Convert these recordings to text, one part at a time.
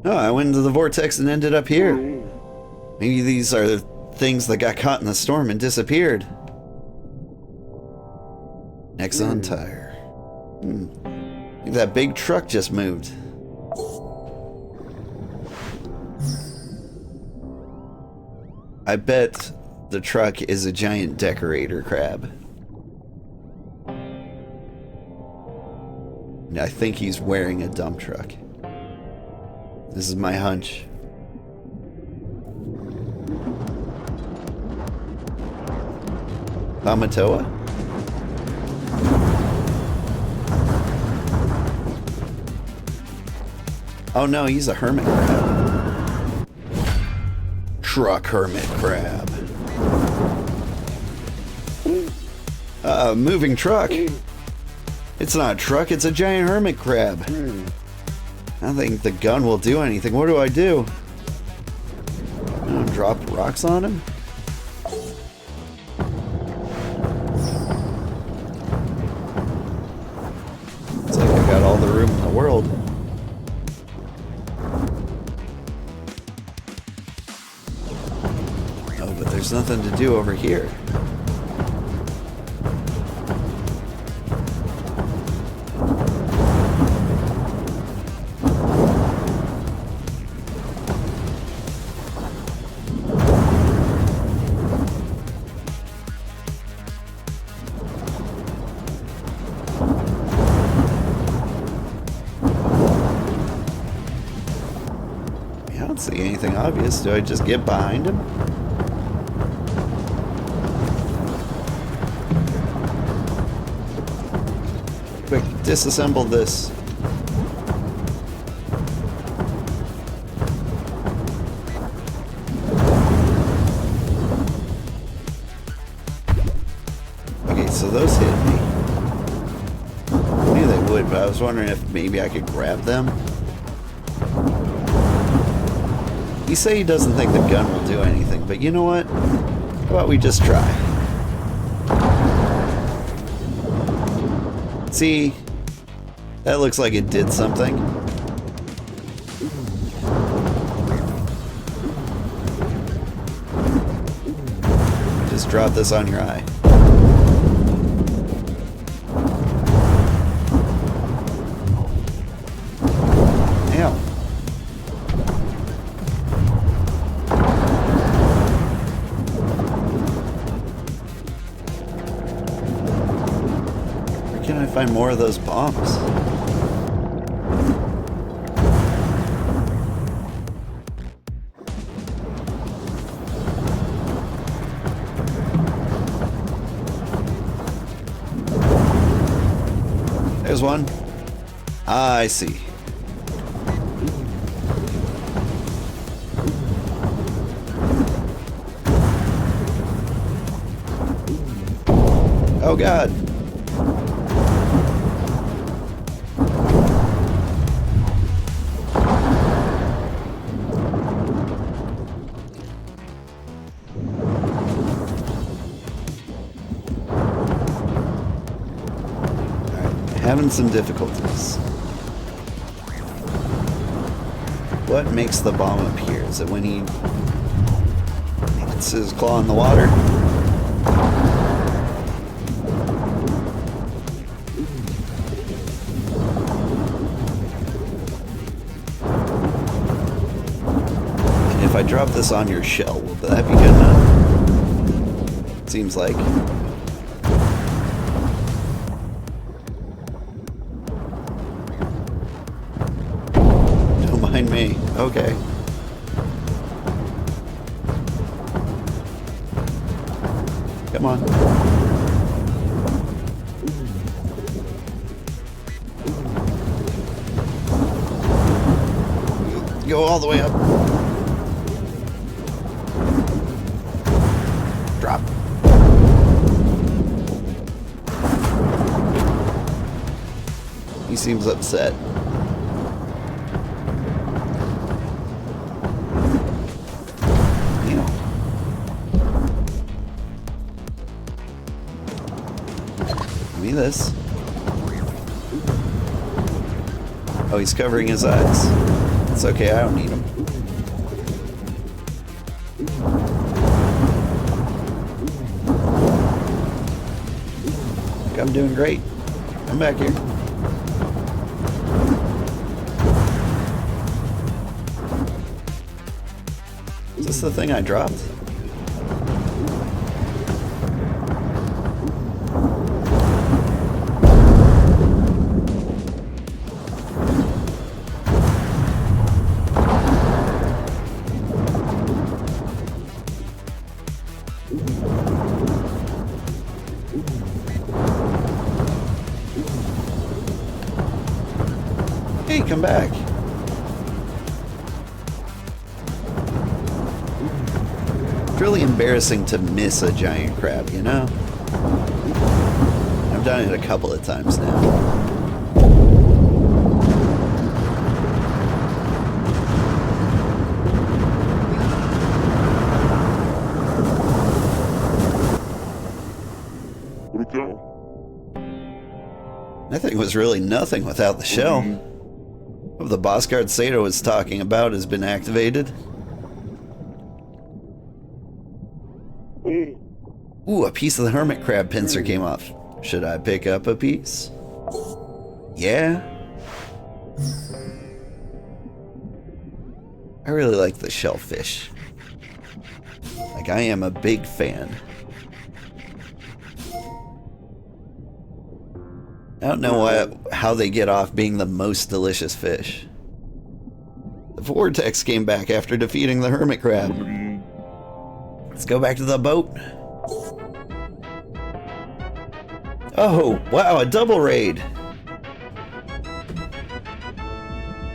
Oh, I went into the vortex and ended up here. Maybe these are the things that got caught in the storm and disappeared. Exxon tire. Maybe that big truck just moved. I bet the truck is a giant decorator crab. And I think he's wearing a dump truck. This is my hunch. Amatoa? Oh no, he's a hermit crab. Truck hermit crab. Moving truck. It's not a truck, it's a giant hermit crab. I don't think the gun will do anything. What do? I don't drop rocks on him? It's like I got all the room in the world. Oh, but there's nothing to do over here. See anything obvious? Do I just get behind him? Quick, disassemble this. Okay, so those hit me. I knew they would, but I was wondering if maybe I could grab them. You say he doesn't think the gun will do anything, but you know what? How about we just try? See? That looks like it did something. Just drop this on your eye. Damn. Can I find more of those bombs? There's one. I see. Oh God. Having some difficulties. What makes the bomb appear? Is it when he hits his claw in the water? And if I drop this on your shell, will that be good enough? Seems like. Me. Okay. Come on. Go all the way up. Drop. He seems upset. This. Oh, he's covering his eyes. It's okay, I don't need them. I'm doing great. Come back here. Is this the thing I dropped? Hey, come back. It's really embarrassing to miss a giant crab, you know? I've done it a couple of times now. That thing was really nothing without the shell. What the boss guard Sato was talking about has been activated. Ooh, a piece of the hermit crab pincer came off. Should I pick up a piece? Yeah. I really like the shellfish. Like, I am a big fan. I don't know how they get off being the most delicious fish. The vortex came back after defeating the hermit crab. Let's go back to the boat. Oh, wow, a double raid.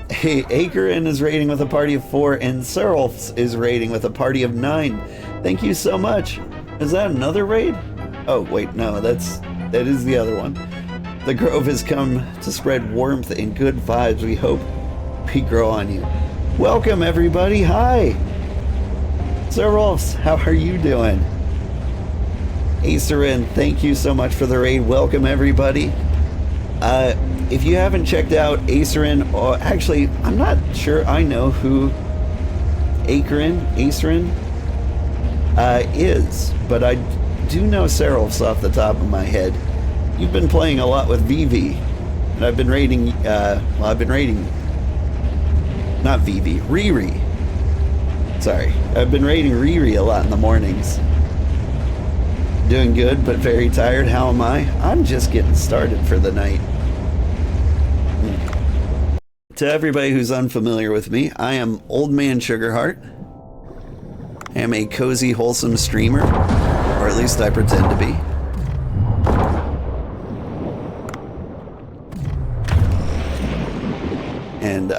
Hey, Akerin is raiding with a party of 4, and Serolfs is raiding with a party of 9. Thank you so much. Is that another raid? Oh, wait, no, that is the other one. The Grove has come to spread warmth and good vibes. We hope we grow on you. Welcome, everybody. Hi. Serolfs, how are you doing? Acerin, thank you so much for the raid. Welcome, everybody. If you haven't checked out Acerin, or actually, I'm not sure I know who Acerin is, but I do know Serolfs off the top of my head. You've been playing a lot with Vivi, and I've been raiding, not Vivi, Riri. Sorry, I've been raiding Riri a lot in the mornings. Doing good, but very tired. How am I? I'm just getting started for the night. To everybody who's unfamiliar with me, I am Old Man Sugarheart. I am a cozy, wholesome streamer, or at least I pretend to be. And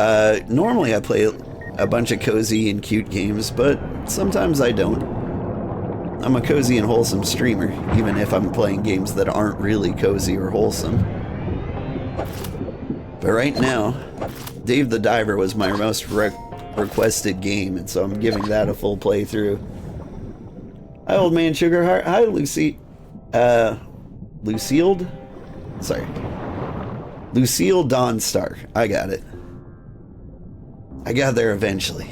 normally I play a bunch of cozy and cute games, but sometimes I don't. I'm a cozy and wholesome streamer, even if I'm playing games that aren't really cozy or wholesome. But right now, Dave the Diver was my most requested game, and so I'm giving that a full playthrough. Hi, Old Man Sugarheart. Hi, Lucille? Sorry. Lucille Dawnstar. I got it. I got there eventually.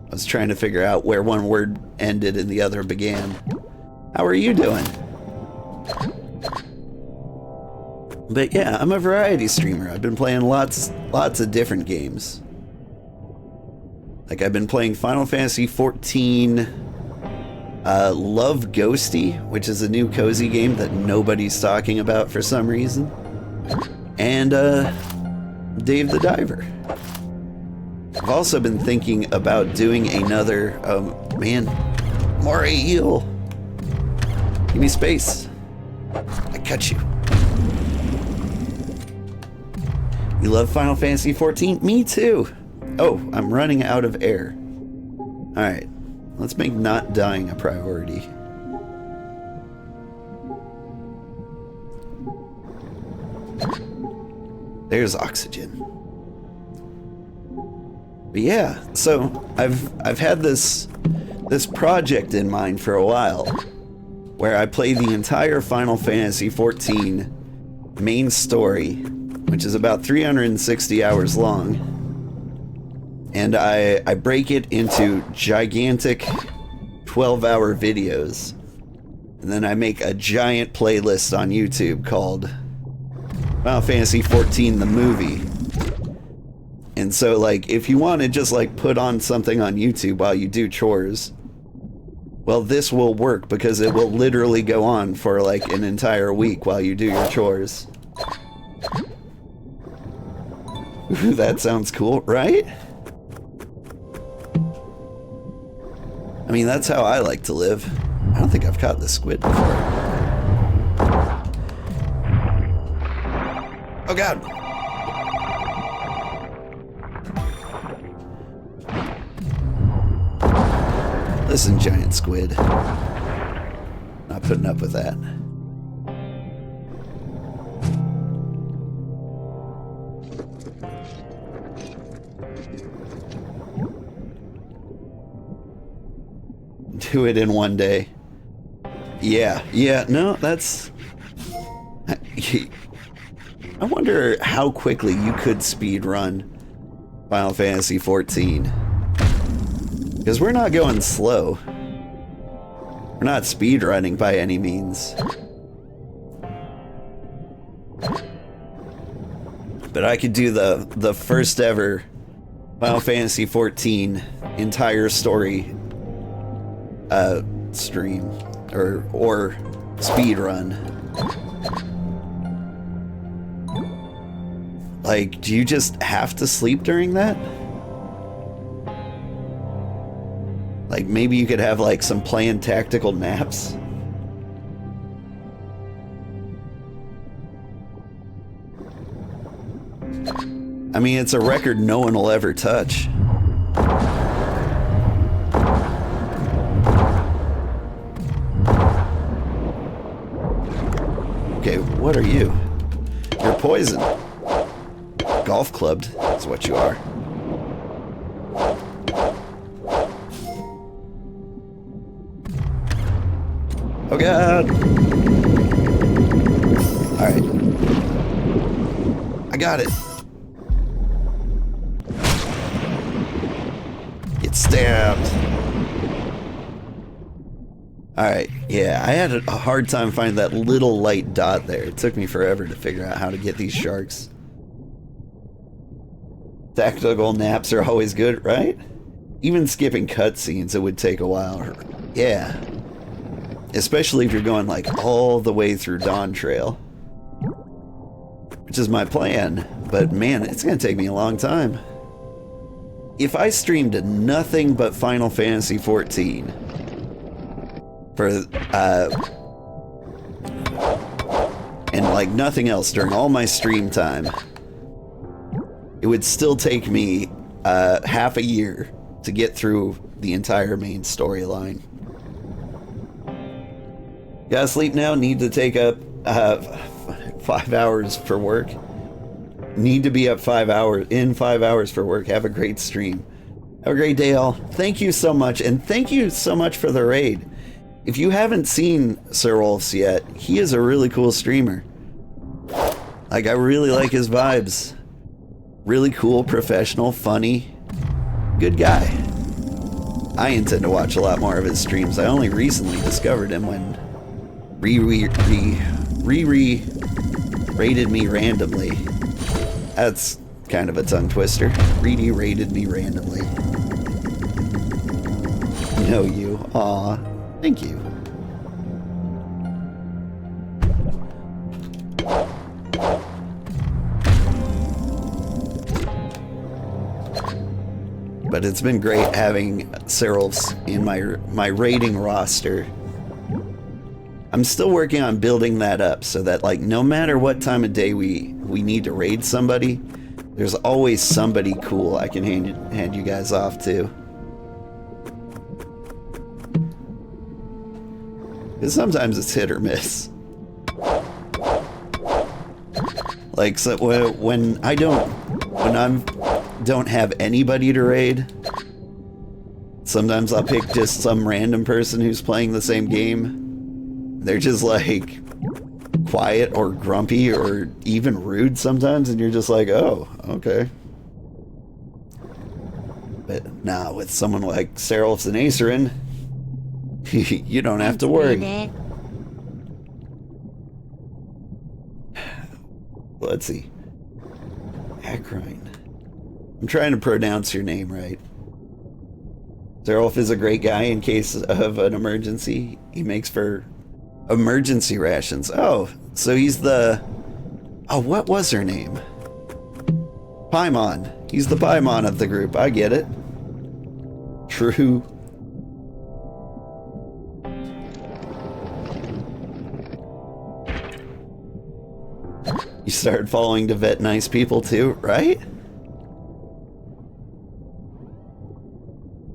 I was trying to figure out where one word ended and the other began. How are you doing? But yeah, I'm a variety streamer. I've been playing lots of different games. Like, I've been playing Final Fantasy XIV, Love Ghosty, which is a new cozy game that nobody's talking about for some reason, and Dave the Diver. I've also been thinking about doing another, man, more eel. Give me space. I cut you. You love Final Fantasy XIV? Me too. Oh, I'm running out of air. Alright, let's make not dying a priority. There's oxygen. But yeah, so I've had this project in mind for a while, where I play the entire Final Fantasy XIV main story, which is about 360 hours long, and I break it into gigantic 12-hour videos. And then I make a giant playlist on YouTube called Final Fantasy XIV the movie. And so, like, if you want to just, like, put on something on YouTube while you do chores, well, this will work because it will literally go on for, like, an entire week while you do your chores. Ooh, that sounds cool, right? I mean, that's how I like to live. I don't think I've caught this squid before. Oh god! Listen, giant squid. Not putting up with that. Do it in one day. Yeah, no, that's... I wonder how quickly you could speed run Final Fantasy XIV. Because we're not going slow. We're not speed running by any means. But I could do the first ever Final Fantasy XIV entire story stream or speed run. Like, do you just have to sleep during that? Like, maybe you could have, like, some planned tactical naps? I mean, it's a record no one will ever touch. Okay, what are you? You're poison. Golf clubbed is what you are. Oh god! Alright. I got it. Get stabbed. Alright, yeah, I had a hard time finding that little light dot there. It took me forever to figure out how to get these sharks. Tactical naps are always good, right? Even skipping cutscenes, it would take a while. Yeah. Especially if you're going, like, all the way through Dawn Trail. Which is my plan. But, man, it's gonna take me a long time. If I streamed nothing but Final Fantasy XIV... for, and, like, nothing else during all my stream time... it would still take me half a year to get through the entire main storyline. Gotta sleep now, need to take up 5 hours for work. Need to be up 5 hours for work. Have a great stream. Have a great day all. Thank you so much, and thank you so much for the raid. If you haven't seen Sir Wolf's yet, he is a really cool streamer. Like, I really like his vibes. Really cool, professional, funny, good guy. I intend to watch a lot more of his streams. I only recently discovered him when rated me randomly. That's kind of a tongue twister. Rated me randomly. Know you. Aw, thank you. But it's been great having Cyril's in my raiding roster. I'm still working on building that up so that, like, no matter what time of day we need to raid somebody, there's always somebody cool I can hand you guys off to. Because sometimes it's hit or miss. Like, so when I don't have anybody to raid, sometimes I'll pick just some random person who's playing the same game. They're just, like, quiet or grumpy or even rude sometimes, and you're just like, oh, okay. But nah, with someone like Seraph and Acerin, you don't have to worry. Let's see. Acrine. I'm trying to pronounce your name right. Seraph is a great guy in case of an emergency. He makes for emergency rations. Oh, so he's the... Oh, what was her name? Paimon. He's the Paimon of the group. I get it. True. You started following to vet nice people too, right?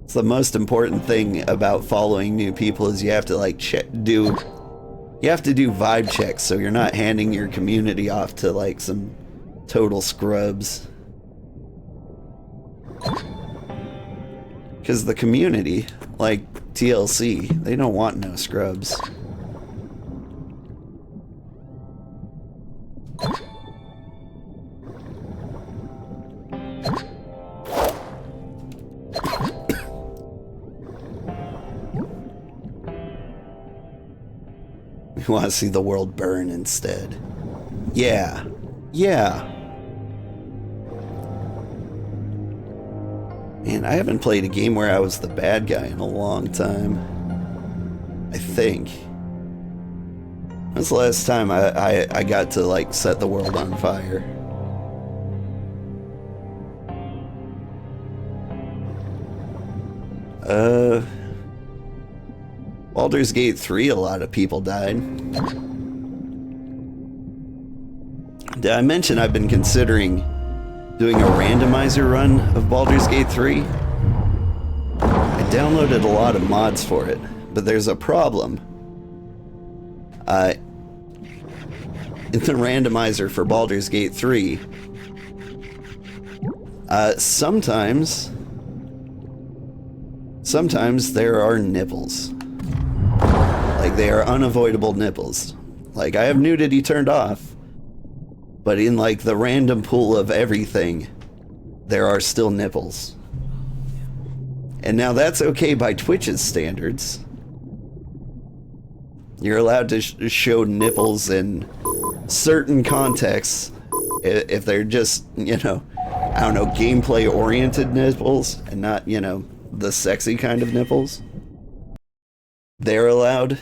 It's the most important thing about following new people is you have to like you have to do vibe checks so you're not handing your community off to like some total scrubs. Because the community, like TLC, they don't want no scrubs. We want to see the world burn instead. Yeah. Yeah. Man, I haven't played a game where I was the bad guy in a long time. I think. That's the last time I got to, like, set the world on fire. Baldur's Gate 3, a lot of people died. Did I mention I've been considering doing a randomizer run of Baldur's Gate 3? I downloaded a lot of mods for it, but there's a problem. In the randomizer for Baldur's Gate 3, sometimes there are nipples. Like, they are unavoidable nipples. Like, I have nudity turned off, but in, like, the random pool of everything, there are still nipples. And now that's okay by Twitch's standards. You're allowed to show nipples in certain contexts if they're just, you know, I don't know, gameplay-oriented nipples and not, you know, the sexy kind of nipples. They're allowed.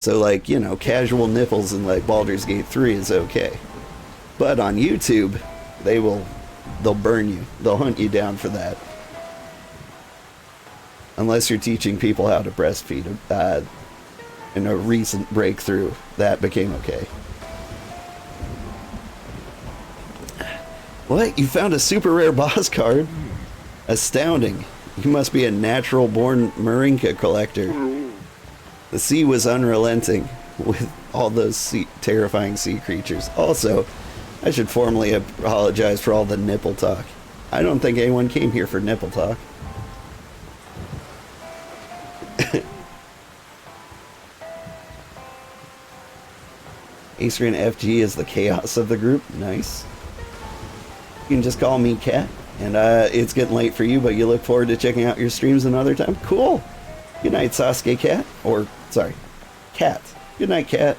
So, like, you know, casual nipples in, like, Baldur's Gate 3 is okay. But on YouTube, they'll burn you. They'll hunt you down for that. Unless you're teaching people how to breastfeed. In a recent breakthrough, that became okay. What? You found a super rare boss card? Astounding. You must be a natural-born Marinka collector. The sea was unrelenting with all those terrifying sea creatures. Also, I should formally apologize for all the nipple talk. I don't think anyone came here for nipple talk. Acerin FG is the chaos of the group. Nice. You can just call me Cat. And it's getting late for you, but you look forward to checking out your streams another time? Cool. Good night, Sasuke Cat. Or, sorry, Cat. Good night, Cat.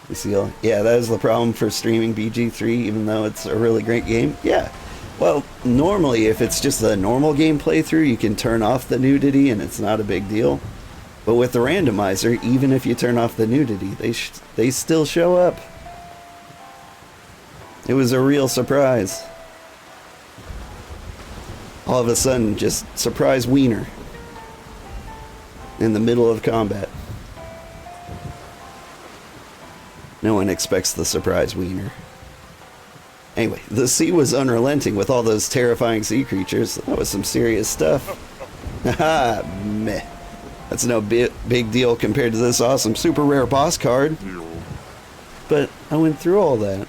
Lucille. Yeah, that is the problem for streaming BG3, even though it's a really great game. Yeah. Well, normally, if it's just a normal game playthrough, you can turn off the nudity and it's not a big deal. But with the randomizer, even if you turn off the nudity, they still show up. It was a real surprise. All of a sudden, just surprise wiener in the middle of combat. No one expects the surprise wiener. Anyway, the sea was unrelenting with all those terrifying sea creatures. That was some serious stuff. Haha, meh. That's no big deal compared to this awesome super rare boss card. But I went through all that.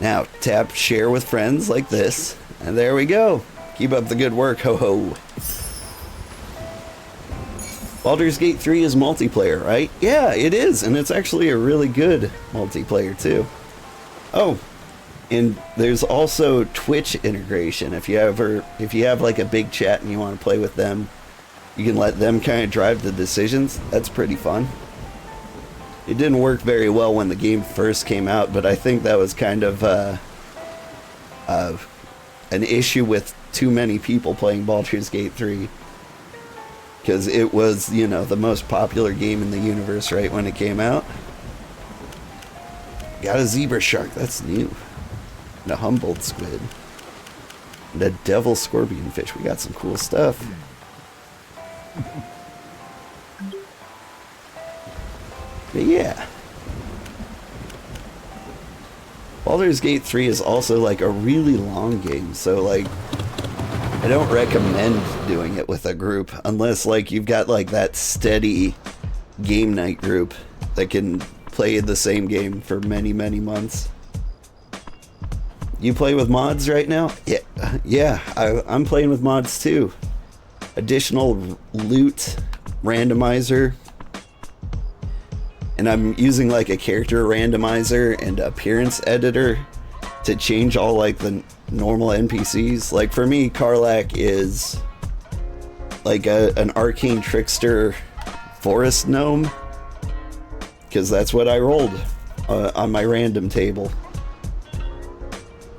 Now, tap share with friends like this, and there we go. Keep up the good work, ho-ho. Baldur's Gate 3 is multiplayer, right? Yeah, it is, and it's actually a really good multiplayer, too. Oh, And there's also Twitch integration. If you have like a big chat and you want to play with them, you can let them kind of drive the decisions. That's pretty fun. It didn't work very well when the game first came out, but I think that was kind of an issue with too many people playing Baldur's Gate 3. Because it was, you know, the most popular game in the universe right when it came out. Got a zebra shark, that's new. And a Humboldt squid. And a devil scorpion fish. We got some cool stuff. But yeah. Baldur's Gate 3 is also like a really long game, so like I don't recommend doing it with a group unless like you've got like that steady game night group that can play the same game for many months. You play with mods right now? Yeah, I'm playing with mods too. Additional loot randomizer. And I'm using like a character randomizer and appearance editor to change all like the normal NPCs. Like for me, Karlach is like an arcane trickster forest gnome. Because that's what I rolled on my random table.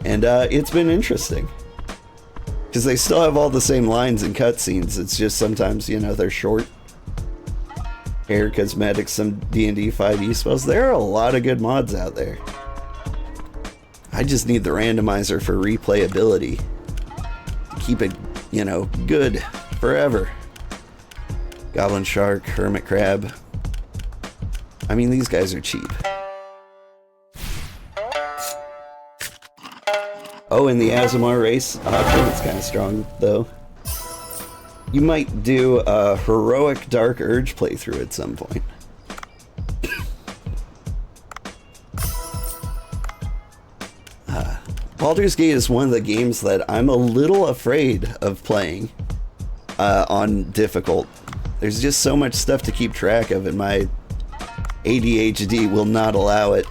And it's been interesting. Because they still have all the same lines and cutscenes. It's just sometimes, you know, they're short. Hair, cosmetics, some D&D 5e spells. There are a lot of good mods out there. I just need the randomizer for replayability. To keep it, you know, good forever. Goblin shark, hermit crab. I mean, these guys are cheap. Oh, and the Azamar race option, it's kind of strong, though. You might do a heroic Dark Urge playthrough at some point. Baldur's Gate is one of the games that I'm a little afraid of playing on difficult. There's just so much stuff to keep track of, and my ADHD will not allow it.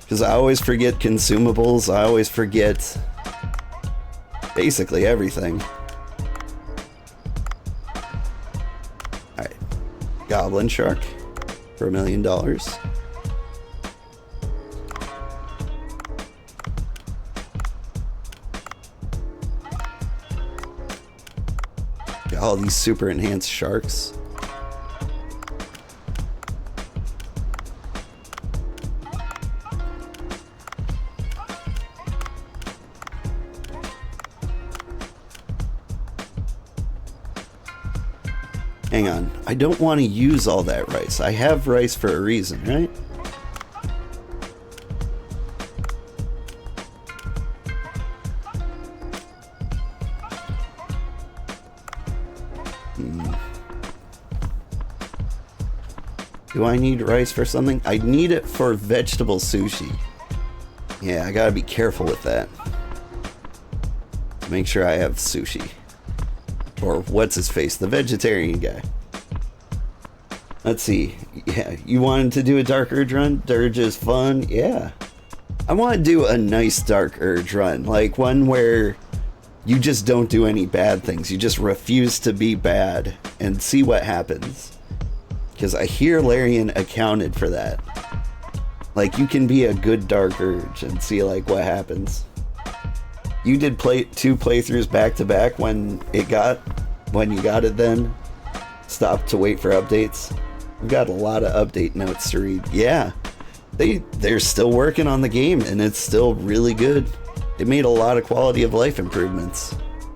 Because I always forget consumables, I always forget basically everything. Alright. Goblin shark for $1 million. Got all these super enhanced sharks. Hang on, I don't want to use all that rice. I have rice for a reason, right? Do I need rice for something? I need it for vegetable sushi. Yeah, I gotta be careful with that. Make sure I have sushi. Or what's his face, the vegetarian guy. Let's see. Yeah, you wanted to do a Dark Urge run? Dirge is fun. Yeah. I want to do a nice Dark Urge run. Like one where you just don't do any bad things. You just refuse to be bad and see what happens. Because I hear Larian accounted for that. Like you can be a good Dark Urge and see like what happens. You did two playthroughs back to back when you got it then. Stopped to wait for updates. We've got a lot of update notes to read. Yeah, they're still working on the game and it's still really good. They made a lot of quality of life improvements.